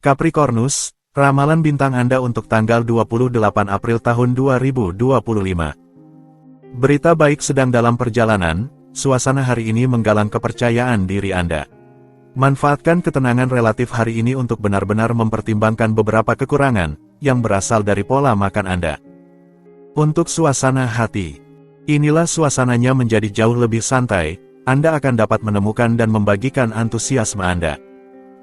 Capricornus, ramalan bintang Anda untuk tanggal 28 April tahun 2025. Berita baik sedang dalam perjalanan, suasana hari ini menggalang kepercayaan diri Anda. Manfaatkan ketenangan relatif hari ini untuk benar-benar mempertimbangkan beberapa kekurangan yang berasal dari pola makan Anda. Untuk suasana hati, inilah suasananya menjadi jauh lebih santai. Anda akan dapat menemukan dan membagikan antusiasme Anda.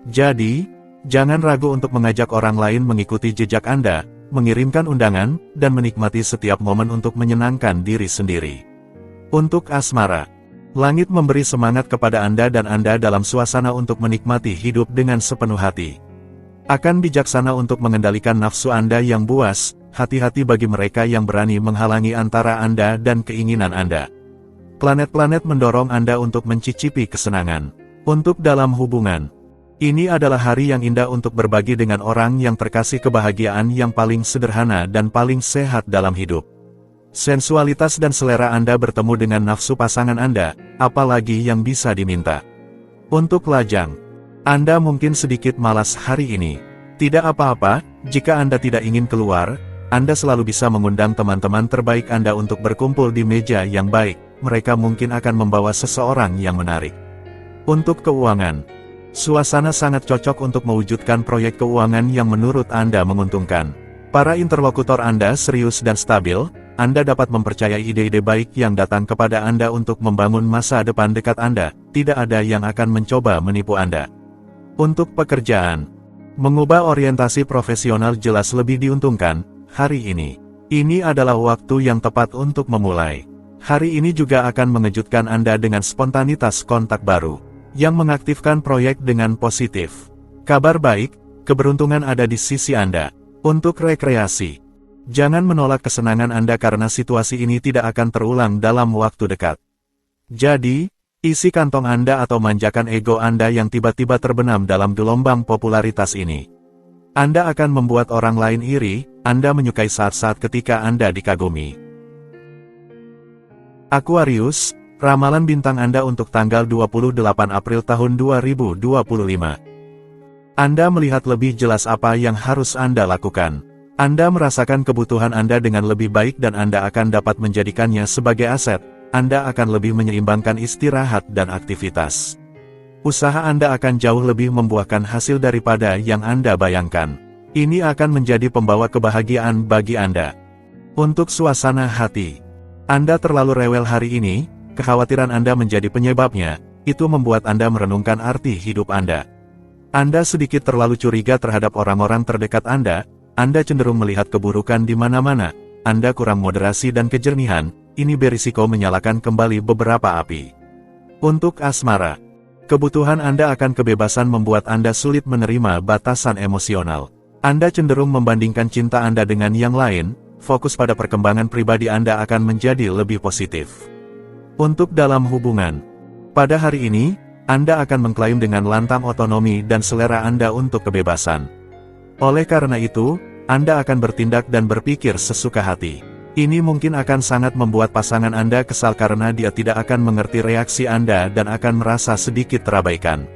Jadi, jangan ragu untuk mengajak orang lain mengikuti jejak Anda, mengirimkan undangan, dan menikmati setiap momen untuk menyenangkan diri sendiri. Untuk asmara, langit memberi semangat kepada Anda dan Anda dalam suasana untuk menikmati hidup dengan sepenuh hati. Akan bijaksana untuk mengendalikan nafsu Anda yang buas, hati-hati bagi mereka yang berani menghalangi antara Anda dan keinginan Anda. Planet-planet mendorong Anda untuk mencicipi kesenangan. Untuk dalam hubungan, ini adalah hari yang indah untuk berbagi dengan orang yang terkasih kebahagiaan yang paling sederhana dan paling sehat dalam hidup. Sensualitas dan selera Anda bertemu dengan nafsu pasangan Anda, apalagi yang bisa diminta. Untuk lajang, Anda mungkin sedikit malas hari ini. Tidak apa-apa, jika Anda tidak ingin keluar, Anda selalu bisa mengundang teman-teman terbaik Anda untuk berkumpul di meja yang baik. Mereka mungkin akan membawa seseorang yang menarik. Untuk keuangan, suasana sangat cocok untuk mewujudkan proyek keuangan yang menurut Anda menguntungkan. Para interlokutor Anda serius dan stabil, Anda dapat mempercayai ide-ide baik yang datang kepada Anda untuk membangun masa depan dekat Anda. Tidak ada yang akan mencoba menipu Anda. Untuk pekerjaan, mengubah orientasi profesional jelas lebih diuntungkan hari ini. Ini adalah waktu yang tepat untuk memulai. Hari ini juga akan mengejutkan Anda dengan spontanitas kontak baru yang mengaktifkan proyek dengan positif. Kabar baik, keberuntungan ada di sisi Anda. Untuk rekreasi, jangan menolak kesenangan Anda karena situasi ini tidak akan terulang dalam waktu dekat. Jadi, isi kantong Anda atau manjakan ego Anda yang tiba-tiba terbenam dalam gelombang popularitas ini. Anda akan membuat orang lain iri. Anda menyukai saat-saat ketika Anda dikagumi. Aquarius, ramalan bintang Anda untuk tanggal 28 April tahun 2025. Anda melihat lebih jelas apa yang harus Anda lakukan. Anda merasakan kebutuhan Anda dengan lebih baik dan Anda akan dapat menjadikannya sebagai aset. Anda akan lebih menyeimbangkan istirahat dan aktivitas. Usaha Anda akan jauh lebih membuahkan hasil daripada yang Anda bayangkan. Ini akan menjadi pembawa kebahagiaan bagi Anda. Untuk suasana hati, Anda terlalu rewel hari ini. Kekhawatiran Anda menjadi penyebabnya, itu membuat Anda merenungkan arti hidup Anda. Anda sedikit terlalu curiga terhadap orang-orang terdekat Anda cenderung melihat keburukan di mana-mana, Anda kurang moderasi dan kejernihan, ini berisiko menyalakan kembali beberapa api. Untuk asmara, kebutuhan Anda akan kebebasan membuat Anda sulit menerima batasan emosional. Anda cenderung membandingkan cinta Anda dengan yang lain, fokus pada perkembangan pribadi Anda akan menjadi lebih positif. Untuk dalam hubungan, pada hari ini, Anda akan mengklaim dengan lantang otonomi dan selera Anda untuk kebebasan. Oleh karena itu, Anda akan bertindak dan berpikir sesuka hati. Ini mungkin akan sangat membuat pasangan Anda kesal karena dia tidak akan mengerti reaksi Anda dan akan merasa sedikit terabaikan.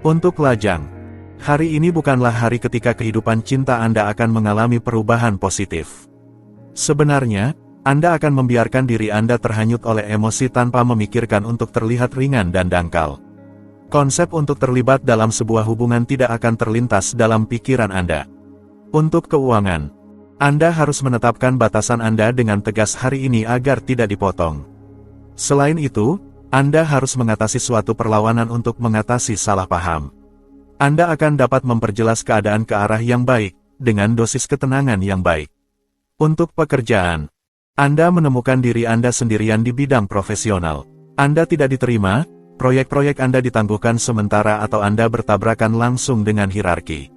Untuk lajang, hari ini bukanlah hari ketika kehidupan cinta Anda akan mengalami perubahan positif. Sebenarnya, Anda akan membiarkan diri Anda terhanyut oleh emosi tanpa memikirkan untuk terlihat ringan dan dangkal. Konsep untuk terlibat dalam sebuah hubungan tidak akan terlintas dalam pikiran Anda. Untuk keuangan, Anda harus menetapkan batasan Anda dengan tegas hari ini agar tidak dipotong. Selain itu, Anda harus mengatasi suatu perlawanan untuk mengatasi salah paham. Anda akan dapat memperjelas keadaan ke arah yang baik, dengan dosis ketenangan yang baik. Untuk pekerjaan, Anda menemukan diri Anda sendirian di bidang profesional. Anda tidak diterima, proyek-proyek Anda ditangguhkan sementara atau Anda bertabrakan langsung dengan hierarki.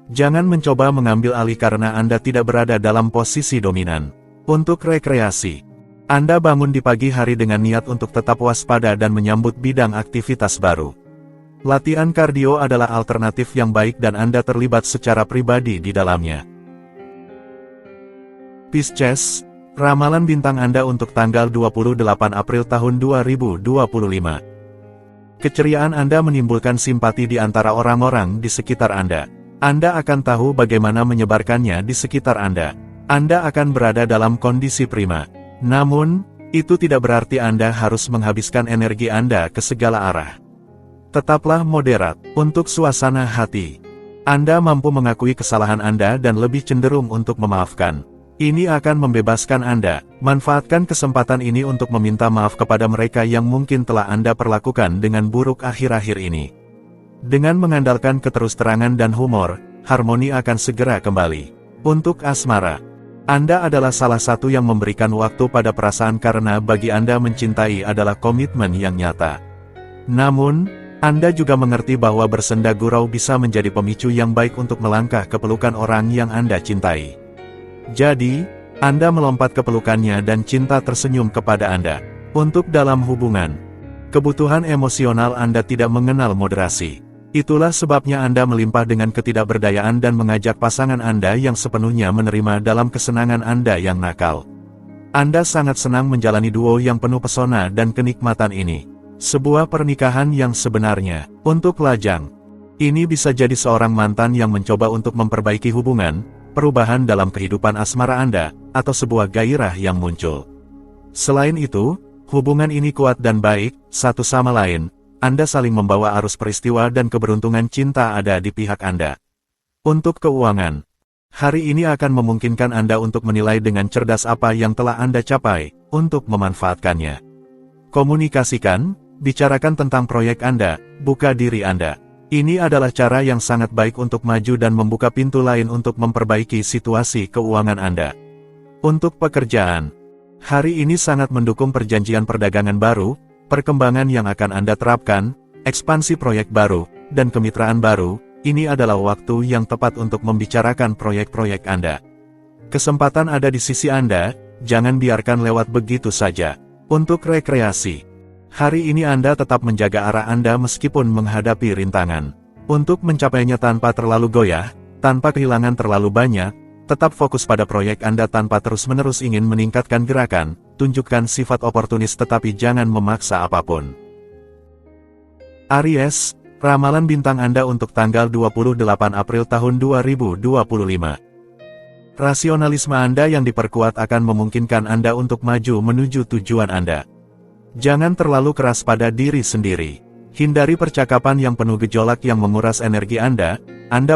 Jangan mencoba mengambil alih karena Anda tidak berada dalam posisi dominan. Untuk rekreasi, Anda bangun di pagi hari dengan niat untuk tetap waspada dan menyambut bidang aktivitas baru. Latihan kardio adalah alternatif yang baik dan Anda terlibat secara pribadi di dalamnya. Pisces, ramalan bintang Anda untuk tanggal 28 April tahun 2025. Keceriaan Anda menimbulkan simpati di antara orang-orang di sekitar Anda. Anda akan tahu bagaimana menyebarkannya di sekitar Anda. Anda akan berada dalam kondisi prima. Namun, itu tidak berarti Anda harus menghabiskan energi Anda ke segala arah. Tetaplah moderat untuk suasana hati. Anda mampu mengakui kesalahan Anda dan lebih cenderung untuk memaafkan. Ini akan membebaskan Anda. Manfaatkan kesempatan ini untuk meminta maaf kepada mereka yang mungkin telah Anda perlakukan dengan buruk akhir-akhir ini. Dengan mengandalkan keterus-terangan dan humor, harmoni akan segera kembali. Untuk asmara, Anda adalah salah satu yang memberikan waktu pada perasaan karena bagi Anda mencintai adalah komitmen yang nyata. Namun, Anda juga mengerti bahwa bersenda gurau bisa menjadi pemicu yang baik untuk melangkah ke pelukan orang yang Anda cintai. Jadi, Anda melompat ke pelukannya dan cinta tersenyum kepada Anda. Untuk dalam hubungan, kebutuhan emosional Anda tidak mengenal moderasi. Itulah sebabnya Anda melimpah dengan ketidakberdayaan dan mengajak pasangan Anda yang sepenuhnya menerima dalam kesenangan Anda yang nakal. Anda sangat senang menjalani duo yang penuh pesona dan kenikmatan ini. Sebuah pernikahan yang sebenarnya, untuk lajang. Ini bisa jadi seorang mantan yang mencoba untuk memperbaiki hubungan, perubahan dalam kehidupan asmara Anda, atau sebuah gairah yang muncul. Selain itu, hubungan ini kuat dan baik, satu sama lain. Anda saling membawa arus peristiwa dan keberuntungan cinta ada di pihak Anda. Untuk keuangan, hari ini akan memungkinkan Anda untuk menilai dengan cerdas apa yang telah Anda capai, untuk memanfaatkannya. Komunikasikan, bicarakan tentang proyek Anda, buka diri Anda. Ini adalah cara yang sangat baik untuk maju dan membuka pintu lain untuk memperbaiki situasi keuangan Anda. Untuk pekerjaan, hari ini sangat mendukung perjanjian perdagangan baru, perkembangan yang akan Anda terapkan, ekspansi proyek baru, dan kemitraan baru. Ini adalah waktu yang tepat untuk membicarakan proyek-proyek Anda. Kesempatan ada di sisi Anda, jangan biarkan lewat begitu saja. Untuk rekreasi, hari ini Anda tetap menjaga arah Anda meskipun menghadapi rintangan. Untuk mencapainya tanpa terlalu goyah, tanpa kehilangan terlalu banyak, tetap fokus pada proyek Anda tanpa terus-menerus ingin meningkatkan gerakan. Tunjukkan sifat oportunis tetapi jangan memaksa apapun. Aries, ramalan bintang Anda untuk tanggal 28 April tahun 2025. Rasionalisme Anda yang diperkuat akan memungkinkan Anda untuk maju menuju tujuan Anda. Jangan terlalu keras pada diri sendiri. Hindari percakapan yang penuh gejolak yang menguras energi Anda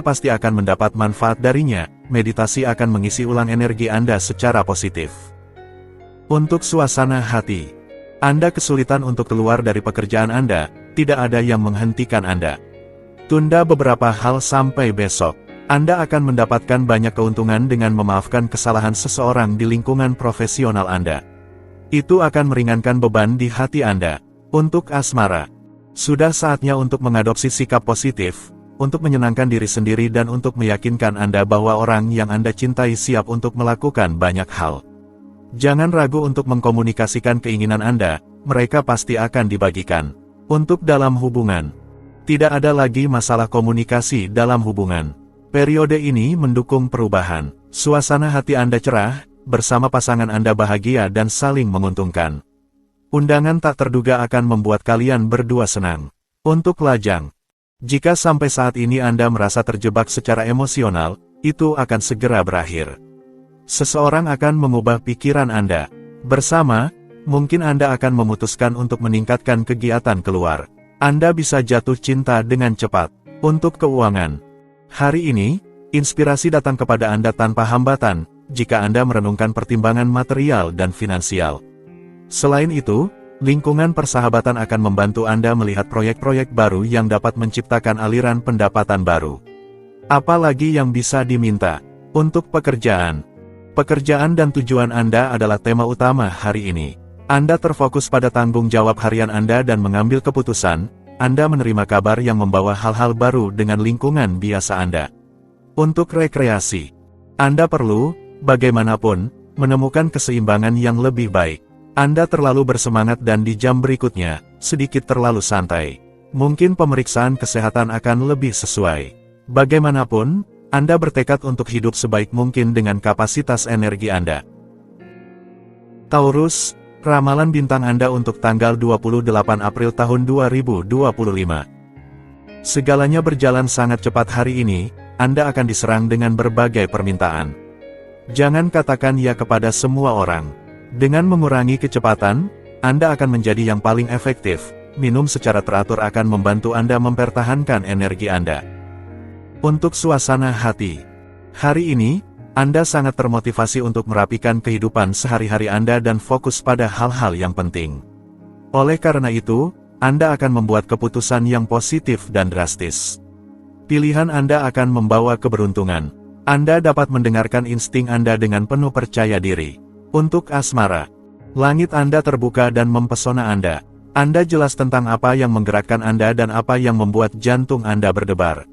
pasti akan mendapat manfaat darinya. Meditasi akan mengisi ulang energi Anda secara positif. Untuk suasana hati, Anda kesulitan untuk keluar dari pekerjaan Anda, tidak ada yang menghentikan Anda. Tunda beberapa hal sampai besok. Anda akan mendapatkan banyak keuntungan dengan memaafkan kesalahan seseorang di lingkungan profesional Anda. Itu akan meringankan beban di hati Anda. Untuk asmara, sudah saatnya untuk mengadopsi sikap positif, untuk menyenangkan diri sendiri dan untuk meyakinkan Anda bahwa orang yang Anda cintai siap untuk melakukan banyak hal. Jangan ragu untuk mengkomunikasikan keinginan Anda, mereka pasti akan dibagikan. Untuk dalam hubungan, tidak ada lagi masalah komunikasi dalam hubungan. Periode ini mendukung perubahan. Suasana hati Anda cerah, bersama pasangan Anda bahagia dan saling menguntungkan. Undangan tak terduga akan membuat kalian berdua senang. Untuk lajang, jika sampai saat ini Anda merasa terjebak secara emosional, itu akan segera berakhir. Seseorang akan mengubah pikiran Anda. Bersama, mungkin Anda akan memutuskan untuk meningkatkan kegiatan keluar. Anda bisa jatuh cinta dengan cepat. Untuk keuangan, hari ini, inspirasi datang kepada Anda tanpa hambatan, jika Anda merenungkan pertimbangan material dan finansial. Selain itu, lingkungan persahabatan akan membantu Anda melihat proyek-proyek baru yang dapat menciptakan aliran pendapatan baru. Apalagi yang bisa diminta. Untuk pekerjaan, pekerjaan dan tujuan Anda adalah tema utama hari ini. Anda terfokus pada tanggung jawab harian Anda dan mengambil keputusan. Anda menerima kabar yang membawa hal-hal baru dengan lingkungan biasa Anda. Untuk rekreasi, Anda perlu, bagaimanapun, menemukan keseimbangan yang lebih baik. Anda terlalu bersemangat dan di jam berikutnya, sedikit terlalu santai. Mungkin pemeriksaan kesehatan akan lebih sesuai. Bagaimanapun, Anda bertekad untuk hidup sebaik mungkin dengan kapasitas energi Anda. Taurus, ramalan bintang Anda untuk tanggal 28 April tahun 2025. Segalanya berjalan sangat cepat hari ini, Anda akan diserang dengan berbagai permintaan. Jangan katakan ya kepada semua orang. Dengan mengurangi kecepatan, Anda akan menjadi yang paling efektif. Minum secara teratur akan membantu Anda mempertahankan energi Anda. Untuk suasana hati. Hari ini, Anda sangat termotivasi untuk merapikan kehidupan sehari-hari Anda dan fokus pada hal-hal yang penting. Oleh karena itu, Anda akan membuat keputusan yang positif dan drastis. Pilihan Anda akan membawa keberuntungan. Anda dapat mendengarkan insting Anda dengan penuh percaya diri. Untuk asmara, langit Anda terbuka dan mempesona Anda. Anda jelas tentang apa yang menggerakkan Anda dan apa yang membuat jantung Anda berdebar.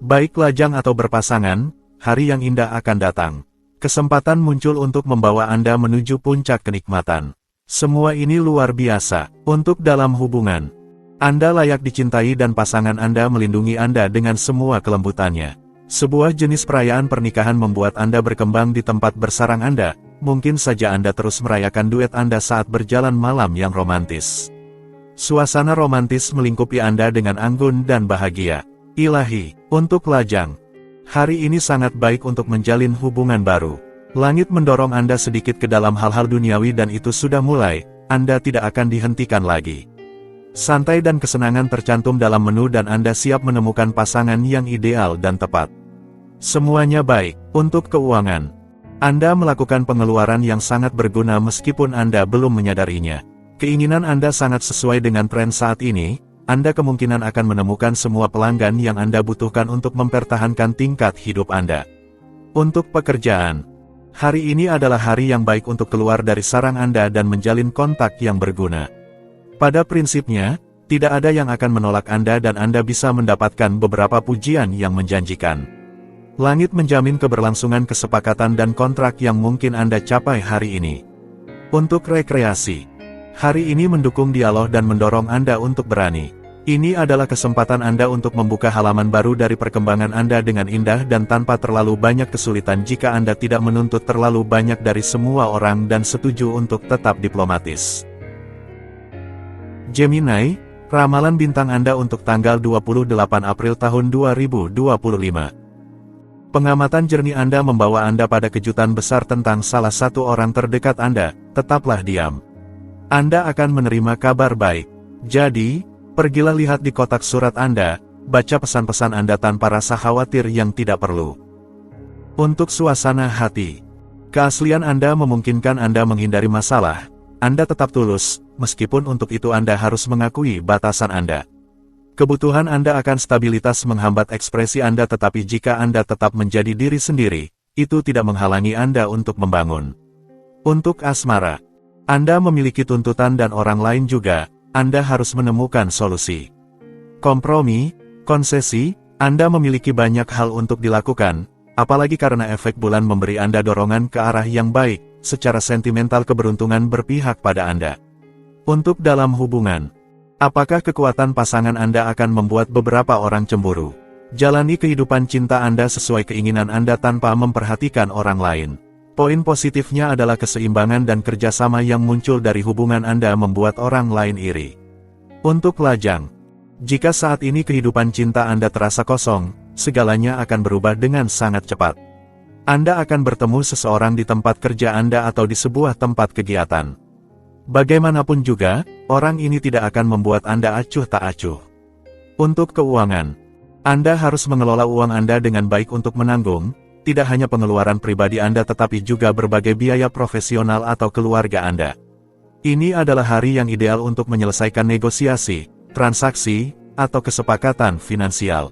Baik lajang atau berpasangan, hari yang indah akan datang. Kesempatan muncul untuk membawa Anda menuju puncak kenikmatan. Semua ini luar biasa. Untuk dalam hubungan, Anda layak dicintai dan pasangan Anda melindungi Anda dengan semua kelembutannya. Sebuah jenis perayaan pernikahan membuat Anda berkembang di tempat bersarang Anda. Mungkin saja Anda terus merayakan duet Anda saat berjalan malam yang romantis. Suasana romantis melingkupi Anda dengan anggun dan bahagia. Ilahi, untuk lajang. Hari ini sangat baik untuk menjalin hubungan baru. Langit mendorong Anda sedikit ke dalam hal-hal duniawi dan itu sudah mulai, Anda tidak akan dihentikan lagi. Santai dan kesenangan tercantum dalam menu dan Anda siap menemukan pasangan yang ideal dan tepat. Semuanya baik. Untuk keuangan, Anda melakukan pengeluaran yang sangat berguna meskipun Anda belum menyadarinya. Keinginan Anda sangat sesuai dengan tren saat ini, Anda kemungkinan akan menemukan semua pelanggan yang Anda butuhkan untuk mempertahankan tingkat hidup Anda. Untuk pekerjaan, hari ini adalah hari yang baik untuk keluar dari sarang Anda dan menjalin kontak yang berguna. Pada prinsipnya, tidak ada yang akan menolak Anda dan Anda bisa mendapatkan beberapa pujian yang menjanjikan. Langit menjamin keberlangsungan kesepakatan dan kontrak yang mungkin Anda capai hari ini. Untuk rekreasi, hari ini mendukung dialog dan mendorong Anda untuk berani. Ini adalah kesempatan Anda untuk membuka halaman baru dari perkembangan Anda dengan indah dan tanpa terlalu banyak kesulitan jika Anda tidak menuntut terlalu banyak dari semua orang dan setuju untuk tetap diplomatis. Gemini, ramalan bintang Anda untuk tanggal 28 April tahun 2025. Pengamatan jernih Anda membawa Anda pada kejutan besar tentang salah satu orang terdekat Anda, tetaplah diam. Anda akan menerima kabar baik. Jadi, pergilah lihat di kotak surat Anda, baca pesan-pesan Anda tanpa rasa khawatir yang tidak perlu. Untuk suasana hati, keaslian Anda memungkinkan Anda menghindari masalah. Anda tetap tulus, meskipun untuk itu Anda harus mengakui batasan Anda. Kebutuhan Anda akan stabilitas menghambat ekspresi Anda tetapi jika Anda tetap menjadi diri sendiri, itu tidak menghalangi Anda untuk membangun. Untuk asmara, Anda memiliki tuntutan dan orang lain juga. Anda harus menemukan solusi. Kompromi, konsesi, Anda memiliki banyak hal untuk dilakukan, apalagi karena efek bulan memberi Anda dorongan ke arah yang baik, secara sentimental keberuntungan berpihak pada Anda. Untuk dalam hubungan, apakah kekuatan pasangan Anda akan membuat beberapa orang cemburu? Jalani kehidupan cinta Anda sesuai keinginan Anda tanpa memperhatikan orang lain. Poin positifnya adalah keseimbangan dan kerjasama yang muncul dari hubungan Anda membuat orang lain iri. Untuk lajang, jika saat ini kehidupan cinta Anda terasa kosong, segalanya akan berubah dengan sangat cepat. Anda akan bertemu seseorang di tempat kerja Anda atau di sebuah tempat kegiatan. Bagaimanapun juga, orang ini tidak akan membuat Anda acuh tak acuh. Untuk keuangan, Anda harus mengelola uang Anda dengan baik untuk menanggung, tidak hanya pengeluaran pribadi Anda tetapi juga berbagai biaya profesional atau keluarga Anda. Ini adalah hari yang ideal untuk menyelesaikan negosiasi, transaksi, atau kesepakatan finansial.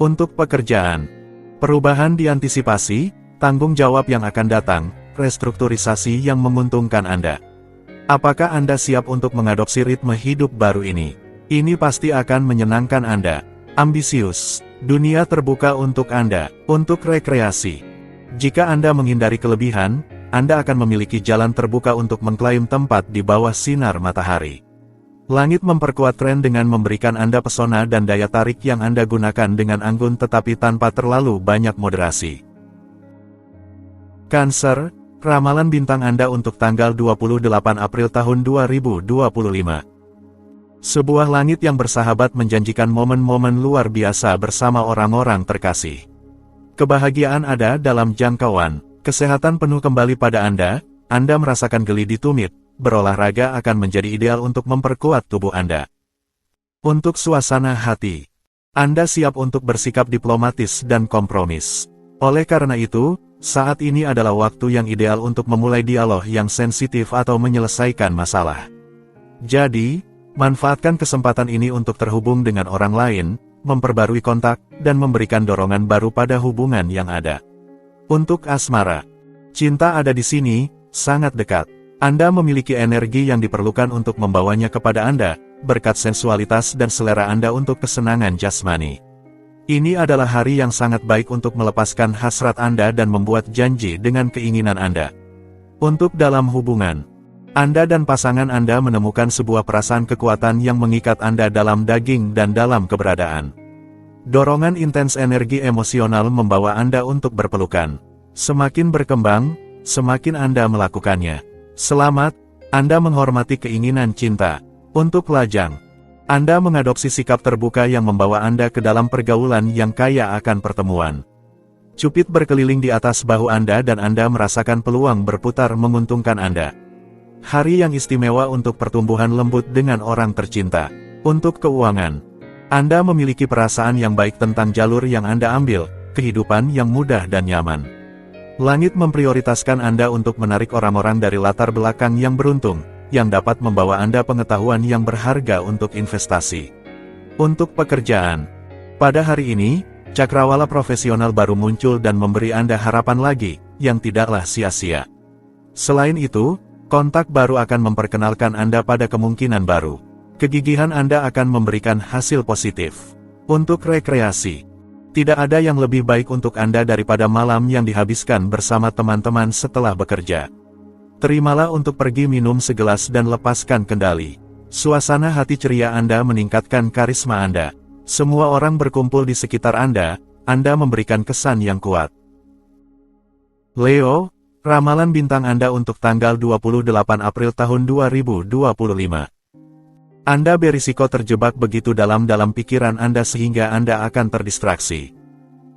Untuk pekerjaan, perubahan diantisipasi, tanggung jawab yang akan datang, restrukturisasi yang menguntungkan Anda. Apakah Anda siap untuk mengadopsi ritme hidup baru ini? Ini pasti akan menyenangkan Anda. Ambisius, dunia terbuka untuk Anda. Untuk rekreasi, jika Anda menghindari kelebihan, Anda akan memiliki jalan terbuka untuk mengklaim tempat di bawah sinar matahari. Langit memperkuat tren dengan memberikan Anda pesona dan daya tarik yang Anda gunakan dengan anggun tetapi tanpa terlalu banyak moderasi. Cancer, ramalan bintang Anda untuk tanggal 28 April tahun 2025. Sebuah langit yang bersahabat menjanjikan momen-momen luar biasa bersama orang-orang terkasih. Kebahagiaan ada dalam jangkauan. Kesehatan penuh kembali pada Anda merasakan geli di tumit, berolahraga akan menjadi ideal untuk memperkuat tubuh Anda. Untuk suasana hati, Anda siap untuk bersikap diplomatis dan kompromis. Oleh karena itu, saat ini adalah waktu yang ideal untuk memulai dialog yang sensitif atau menyelesaikan masalah. Jadi, manfaatkan kesempatan ini untuk terhubung dengan orang lain, memperbarui kontak, dan memberikan dorongan baru pada hubungan yang ada. Untuk asmara, cinta ada di sini, sangat dekat. Anda memiliki energi yang diperlukan untuk membawanya kepada Anda, berkat sensualitas dan selera Anda untuk kesenangan jasmani. Ini adalah hari yang sangat baik untuk melepaskan hasrat Anda dan membuat janji dengan keinginan Anda. Untuk dalam hubungan, Anda dan pasangan Anda menemukan sebuah perasaan kekuatan yang mengikat Anda dalam daging dan dalam keberadaan. Dorongan intens energi emosional membawa Anda untuk berpelukan. Semakin berkembang, semakin Anda melakukannya. Selamat, Anda menghormati keinginan cinta. Untuk lajang, Anda mengadopsi sikap terbuka yang membawa Anda ke dalam pergaulan yang kaya akan pertemuan. Cupid berkeliling di atas bahu Anda dan Anda merasakan peluang berputar menguntungkan Anda. Hari yang istimewa untuk pertumbuhan lembut dengan orang tercinta. Untuk keuangan, Anda memiliki perasaan yang baik tentang jalur yang Anda ambil, kehidupan yang mudah dan nyaman. Langit memprioritaskan Anda untuk menarik orang-orang dari latar belakang yang beruntung, yang dapat membawa Anda pengetahuan yang berharga untuk investasi. Untuk pekerjaan, pada hari ini, cakrawala profesional baru muncul dan memberi Anda harapan lagi, yang tidaklah sia-sia. Selain itu, kontak baru akan memperkenalkan Anda pada kemungkinan baru. Kegigihan Anda akan memberikan hasil positif. Untuk rekreasi, tidak ada yang lebih baik untuk Anda daripada malam yang dihabiskan bersama teman-teman setelah bekerja. Terimalah untuk pergi minum segelas dan lepaskan kendali. Suasana hati ceria Anda meningkatkan karisma Anda. Semua orang berkumpul di sekitar Anda memberikan kesan yang kuat. Leo, ramalan bintang Anda untuk tanggal 28 April tahun 2025. Anda berisiko terjebak begitu dalam pikiran Anda sehingga Anda akan terdistraksi.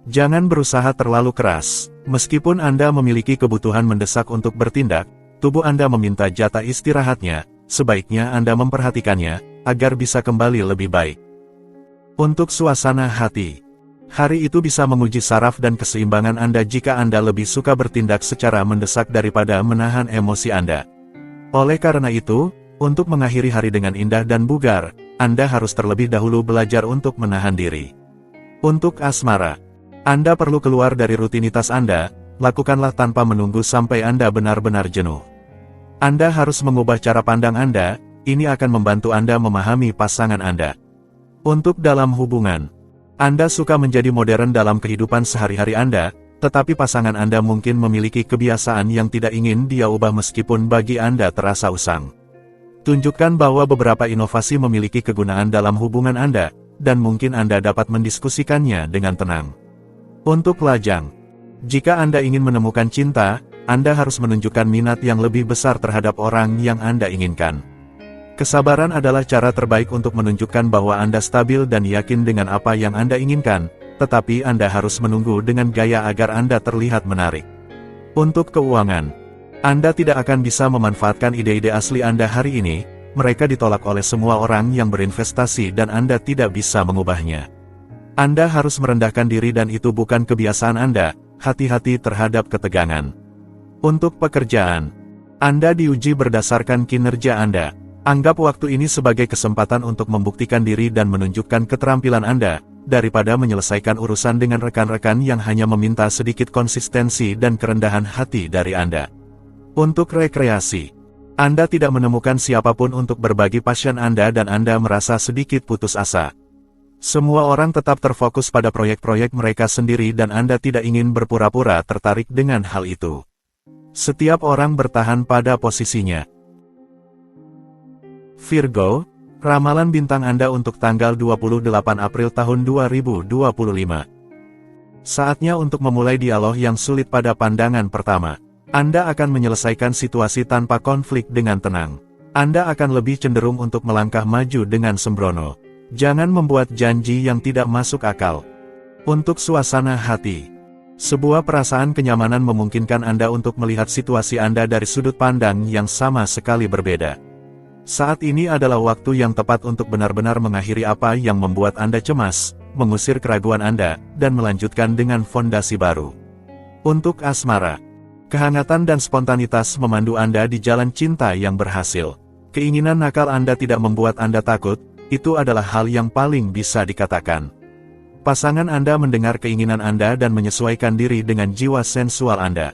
Jangan berusaha terlalu keras. Meskipun Anda memiliki kebutuhan mendesak untuk bertindak, tubuh Anda meminta jatah istirahatnya, sebaiknya Anda memperhatikannya, agar bisa kembali lebih baik. Untuk suasana hati, hari itu bisa menguji saraf dan keseimbangan Anda jika Anda lebih suka bertindak secara mendesak daripada menahan emosi Anda. Oleh karena itu, untuk mengakhiri hari dengan indah dan bugar, Anda harus terlebih dahulu belajar untuk menahan diri. Untuk asmara, Anda perlu keluar dari rutinitas Anda, lakukanlah tanpa menunggu sampai Anda benar-benar jenuh. Anda harus mengubah cara pandang Anda, ini akan membantu Anda memahami pasangan Anda. Untuk dalam hubungan, Anda suka menjadi modern dalam kehidupan sehari-hari Anda, tetapi pasangan Anda mungkin memiliki kebiasaan yang tidak ingin dia ubah meskipun bagi Anda terasa usang. Tunjukkan bahwa beberapa inovasi memiliki kegunaan dalam hubungan Anda, dan mungkin Anda dapat mendiskusikannya dengan tenang. Untuk lajang, jika Anda ingin menemukan cinta, Anda harus menunjukkan minat yang lebih besar terhadap orang yang Anda inginkan. Kesabaran adalah cara terbaik untuk menunjukkan bahwa Anda stabil dan yakin dengan apa yang Anda inginkan, tetapi Anda harus menunggu dengan gaya agar Anda terlihat menarik. Untuk keuangan, Anda tidak akan bisa memanfaatkan ide-ide asli Anda hari ini, mereka ditolak oleh semua orang yang berinvestasi dan Anda tidak bisa mengubahnya. Anda harus merendahkan diri dan itu bukan kebiasaan Anda, hati-hati terhadap ketegangan. Untuk pekerjaan, Anda diuji berdasarkan kinerja Anda. Anggap waktu ini sebagai kesempatan untuk membuktikan diri dan menunjukkan keterampilan Anda, daripada menyelesaikan urusan dengan rekan-rekan yang hanya meminta sedikit konsistensi dan kerendahan hati dari Anda. Untuk rekreasi, Anda tidak menemukan siapapun untuk berbagi passion Anda dan Anda merasa sedikit putus asa. Semua orang tetap terfokus pada proyek-proyek mereka sendiri dan Anda tidak ingin berpura-pura tertarik dengan hal itu. Setiap orang bertahan pada posisinya. Virgo, ramalan bintang Anda untuk tanggal 28 April tahun 2025. Saatnya untuk memulai dialog yang sulit pada pandangan pertama. Anda akan menyelesaikan situasi tanpa konflik dengan tenang. Anda akan lebih cenderung untuk melangkah maju dengan sembrono. Jangan membuat janji yang tidak masuk akal. Untuk suasana hati, Sebuah perasaan kenyamanan memungkinkan Anda untuk melihat situasi Anda dari sudut pandang yang sama sekali berbeda. Saat ini adalah waktu yang tepat untuk benar-benar mengakhiri apa yang membuat Anda cemas, mengusir keraguan Anda, dan melanjutkan dengan fondasi baru. Untuk asmara, kehangatan dan spontanitas memandu Anda di jalan cinta yang berhasil. Keinginan nakal Anda tidak membuat Anda takut, itu adalah hal yang paling bisa dikatakan. Pasangan Anda mendengar keinginan Anda dan menyesuaikan diri dengan jiwa sensual Anda.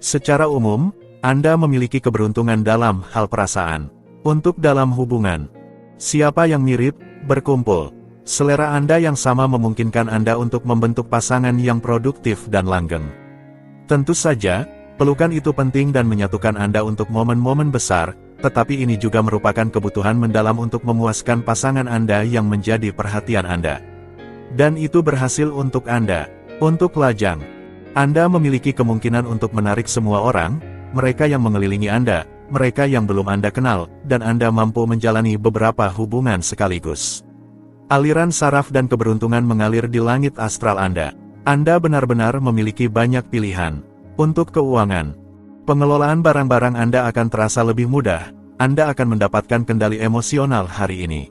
Secara umum, Anda memiliki keberuntungan dalam hal perasaan. Untuk dalam hubungan, siapa yang mirip, berkumpul. Selera Anda yang sama memungkinkan Anda untuk membentuk pasangan yang produktif dan langgeng. Tentu saja, pelukan itu penting dan menyatukan Anda untuk momen-momen besar, tetapi ini juga merupakan kebutuhan mendalam untuk memuaskan pasangan Anda yang menjadi perhatian Anda. Dan itu berhasil untuk Anda. Untuk lajang, Anda memiliki kemungkinan untuk menarik semua orang, mereka yang mengelilingi Anda, mereka yang belum Anda kenal, dan Anda mampu menjalani beberapa hubungan sekaligus. Aliran saraf dan keberuntungan mengalir di langit astral Anda. Anda benar-benar memiliki banyak pilihan. Untuk keuangan, pengelolaan barang-barang Anda akan terasa lebih mudah, Anda akan mendapatkan kendali emosional hari ini.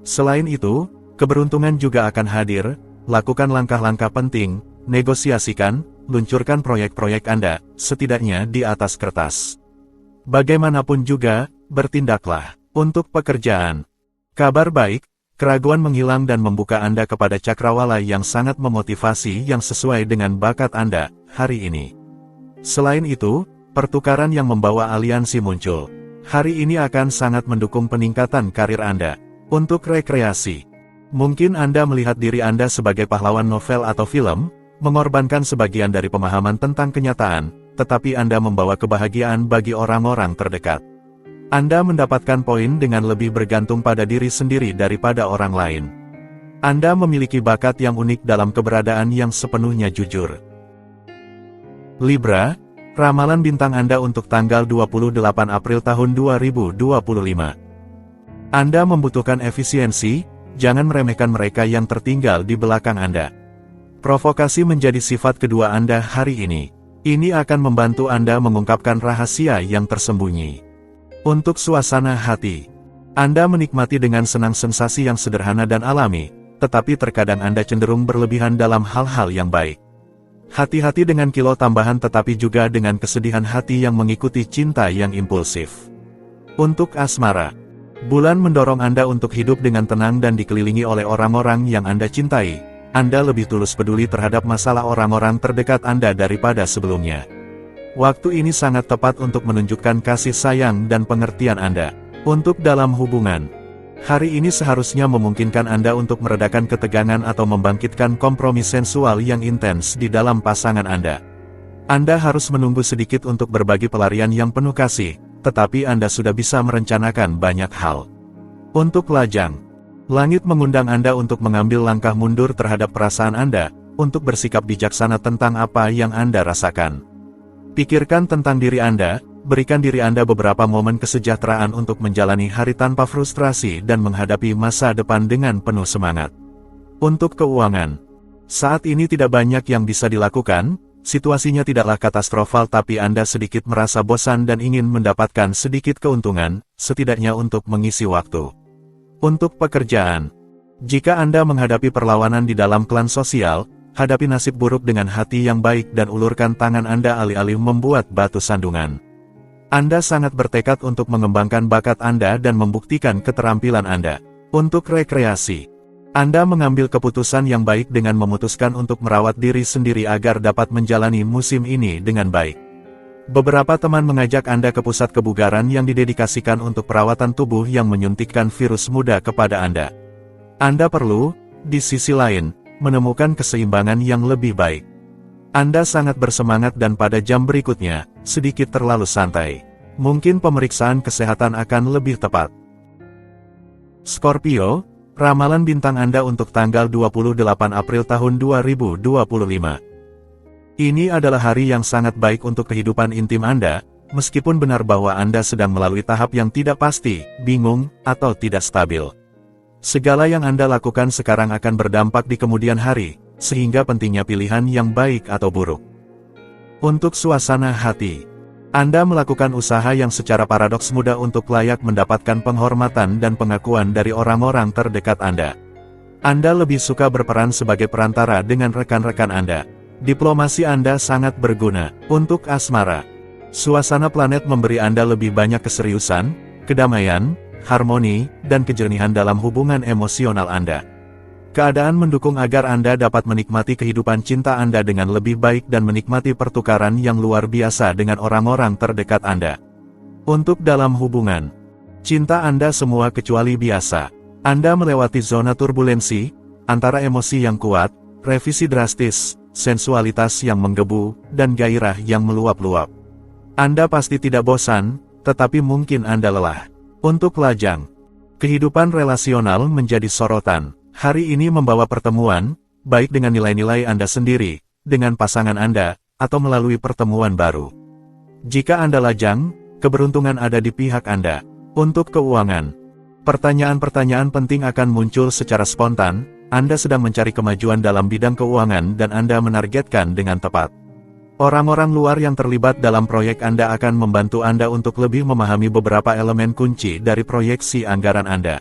Selain itu, keberuntungan juga akan hadir, lakukan langkah-langkah penting, negosiasikan, luncurkan proyek-proyek Anda, setidaknya di atas kertas. Bagaimanapun juga, bertindaklah. Untuk pekerjaan, kabar baik, keraguan menghilang dan membuka Anda kepada cakrawala yang sangat memotivasi yang sesuai dengan bakat Anda, hari ini. Selain itu, pertukaran yang membawa aliansi muncul. Hari ini akan sangat mendukung peningkatan karir Anda. Untuk rekreasi, mungkin Anda melihat diri Anda sebagai pahlawan novel atau film, mengorbankan sebagian dari pemahaman tentang kenyataan, tetapi Anda membawa kebahagiaan bagi orang-orang terdekat. Anda mendapatkan poin dengan lebih bergantung pada diri sendiri daripada orang lain. Anda memiliki bakat yang unik dalam keberadaan yang sepenuhnya jujur. Libra, ramalan bintang Anda untuk tanggal 28 April tahun 2025. Anda membutuhkan efisiensi, jangan meremehkan mereka yang tertinggal di belakang Anda. Provokasi menjadi sifat kedua Anda hari ini. Ini akan membantu Anda mengungkapkan rahasia yang tersembunyi. Untuk suasana hati, Anda menikmati dengan senang sensasi yang sederhana dan alami, tetapi terkadang Anda cenderung berlebihan dalam hal-hal yang baik. Hati-hati dengan kilo tambahan tetapi juga dengan kesedihan hati yang mengikuti cinta yang impulsif. Untuk asmara, bulan mendorong Anda untuk hidup dengan tenang dan dikelilingi oleh orang-orang yang Anda cintai. Anda lebih tulus peduli terhadap masalah orang-orang terdekat Anda daripada sebelumnya. Waktu ini sangat tepat untuk menunjukkan kasih sayang dan pengertian Anda. Untuk dalam hubungan, hari ini seharusnya memungkinkan Anda untuk meredakan ketegangan atau membangkitkan kompromi sensual yang intens di dalam pasangan Anda. Anda harus menunggu sedikit untuk berbagi pelarian yang penuh kasih, tetapi Anda sudah bisa merencanakan banyak hal. Untuk lajang, langit mengundang Anda untuk mengambil langkah mundur terhadap perasaan Anda, untuk bersikap bijaksana tentang apa yang Anda rasakan. Pikirkan tentang diri Anda, berikan diri Anda beberapa momen kesejahteraan untuk menjalani hari tanpa frustrasi dan menghadapi masa depan dengan penuh semangat. Untuk keuangan, saat ini tidak banyak yang bisa dilakukan, situasinya tidaklah katastrofal tapi Anda sedikit merasa bosan dan ingin mendapatkan sedikit keuntungan, setidaknya untuk mengisi waktu. Untuk pekerjaan, jika Anda menghadapi perlawanan di dalam klan sosial, hadapi nasib buruk dengan hati yang baik dan ulurkan tangan Anda alih-alih membuat batu sandungan. Anda sangat bertekad untuk mengembangkan bakat Anda dan membuktikan keterampilan Anda. Untuk rekreasi, Anda mengambil keputusan yang baik dengan memutuskan untuk merawat diri sendiri agar dapat menjalani musim ini dengan baik. Beberapa teman mengajak Anda ke pusat kebugaran yang didedikasikan untuk perawatan tubuh yang menyuntikkan virus muda kepada Anda. Anda perlu, di sisi lain, menemukan keseimbangan yang lebih baik. Anda sangat bersemangat dan pada jam berikutnya, sedikit terlalu santai. Mungkin pemeriksaan kesehatan akan lebih tepat. Scorpio, ramalan bintang Anda untuk tanggal 28 April tahun 2025. Ini adalah hari yang sangat baik untuk kehidupan intim Anda, meskipun benar bahwa Anda sedang melalui tahap yang tidak pasti, bingung, atau tidak stabil. Segala yang Anda lakukan sekarang akan berdampak di kemudian hari, sehingga pentingnya pilihan yang baik atau buruk. Untuk suasana hati, Anda melakukan usaha yang secara paradoks mudah untuk layak mendapatkan penghormatan dan pengakuan dari orang-orang terdekat Anda. Anda lebih suka berperan sebagai perantara dengan rekan-rekan Anda. Diplomasi Anda sangat berguna. Untuk asmara, suasana planet memberi Anda lebih banyak keseriusan, kedamaian, harmoni, dan kejernihan dalam hubungan emosional Anda. Keadaan mendukung agar Anda dapat menikmati kehidupan cinta Anda dengan lebih baik dan menikmati pertukaran yang luar biasa dengan orang-orang terdekat Anda. Untuk dalam hubungan cinta Anda semua kecuali biasa. Anda melewati zona turbulensi, antara emosi yang kuat, revisi drastis, sensualitas yang menggebu, dan gairah yang meluap-luap. Anda pasti tidak bosan, tetapi mungkin Anda lelah. Untuk lajang, kehidupan relasional menjadi sorotan. Hari ini membawa pertemuan, baik dengan nilai-nilai Anda sendiri, dengan pasangan Anda, atau melalui pertemuan baru. Jika Anda lajang, keberuntungan ada di pihak Anda. Untuk keuangan, pertanyaan-pertanyaan penting akan muncul secara spontan. Anda sedang mencari kemajuan dalam bidang keuangan dan Anda menargetkan dengan tepat. Orang-orang luar yang terlibat dalam proyek Anda akan membantu Anda untuk lebih memahami beberapa elemen kunci dari proyeksi anggaran Anda.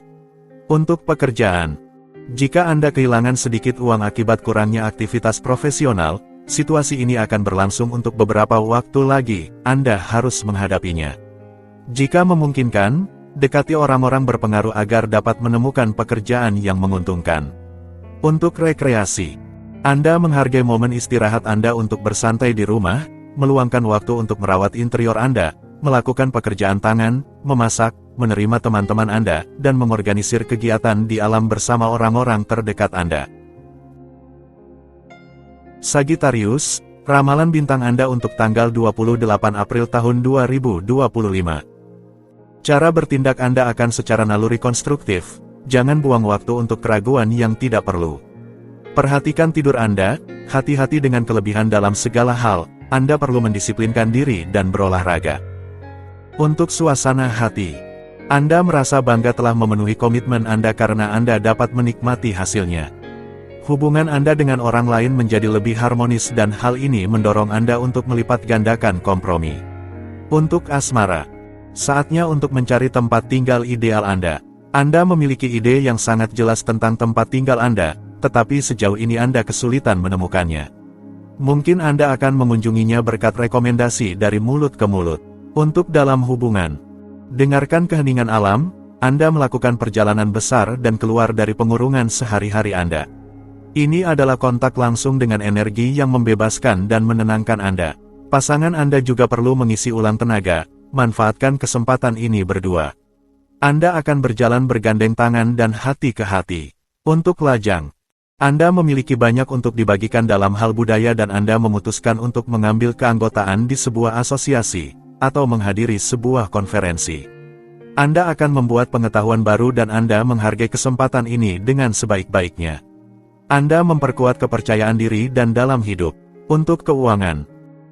Untuk pekerjaan, jika Anda kehilangan sedikit uang akibat kurangnya aktivitas profesional, situasi ini akan berlangsung untuk beberapa waktu lagi. Anda harus menghadapinya. Jika memungkinkan, dekati orang-orang berpengaruh agar dapat menemukan pekerjaan yang menguntungkan. Untuk rekreasi, Anda menghargai momen istirahat Anda untuk bersantai di rumah, meluangkan waktu untuk merawat interior Anda, melakukan pekerjaan tangan, memasak, menerima teman-teman Anda, dan mengorganisir kegiatan di alam bersama orang-orang terdekat Anda. Sagittarius, ramalan bintang Anda untuk tanggal 28 April tahun 2025. Cara bertindak Anda akan secara naluri konstruktif, jangan buang waktu untuk keraguan yang tidak perlu. Perhatikan tidur Anda, hati-hati dengan kelebihan dalam segala hal, Anda perlu mendisiplinkan diri dan berolahraga. Untuk suasana hati, Anda merasa bangga telah memenuhi komitmen Anda karena Anda dapat menikmati hasilnya. Hubungan Anda dengan orang lain menjadi lebih harmonis dan hal ini mendorong Anda untuk melipat gandakan kompromi. Untuk asmara, saatnya untuk mencari tempat tinggal ideal Anda. Anda memiliki ide yang sangat jelas tentang tempat tinggal Anda, tetapi sejauh ini Anda kesulitan menemukannya. Mungkin Anda akan mengunjunginya berkat rekomendasi dari mulut ke mulut. Untuk dalam hubungan, dengarkan keheningan alam, Anda melakukan perjalanan besar dan keluar dari pengurungan sehari-hari Anda. Ini adalah kontak langsung dengan energi yang membebaskan dan menenangkan Anda. Pasangan Anda juga perlu mengisi ulang tenaga. Manfaatkan kesempatan ini berdua. Anda akan berjalan bergandeng tangan dan hati ke hati. Untuk lajang, Anda memiliki banyak untuk dibagikan dalam hal budaya dan Anda memutuskan untuk mengambil keanggotaan di sebuah asosiasi, atau menghadiri sebuah konferensi. Anda akan membuat pengetahuan baru dan Anda menghargai kesempatan ini dengan sebaik-baiknya. Anda memperkuat kepercayaan diri dan dalam hidup. Untuk keuangan,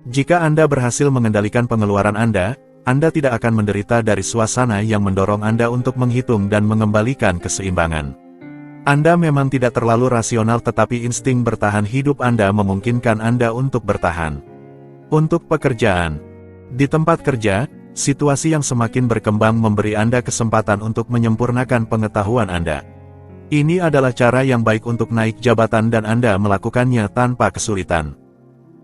jika Anda berhasil mengendalikan pengeluaran Anda tidak akan menderita dari suasana yang mendorong Anda untuk menghitung dan mengembalikan keseimbangan. Anda memang tidak terlalu rasional tetapi insting bertahan hidup Anda memungkinkan Anda untuk bertahan. Untuk pekerjaan, di tempat kerja, situasi yang semakin berkembang memberi Anda kesempatan untuk menyempurnakan pengetahuan Anda. Ini adalah cara yang baik untuk naik jabatan dan Anda melakukannya tanpa kesulitan.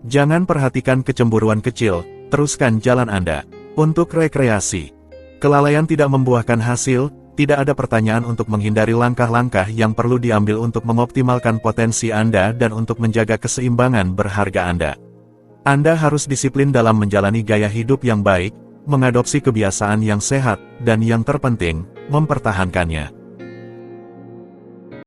Jangan perhatikan kecemburuan kecil, teruskan jalan Anda. Untuk rekreasi, kelalaian tidak membuahkan hasil, tidak ada pertanyaan untuk menghindari langkah-langkah yang perlu diambil untuk mengoptimalkan potensi Anda dan untuk menjaga keseimbangan berharga Anda. Anda harus disiplin dalam menjalani gaya hidup yang baik, mengadopsi kebiasaan yang sehat, dan yang terpenting, mempertahankannya.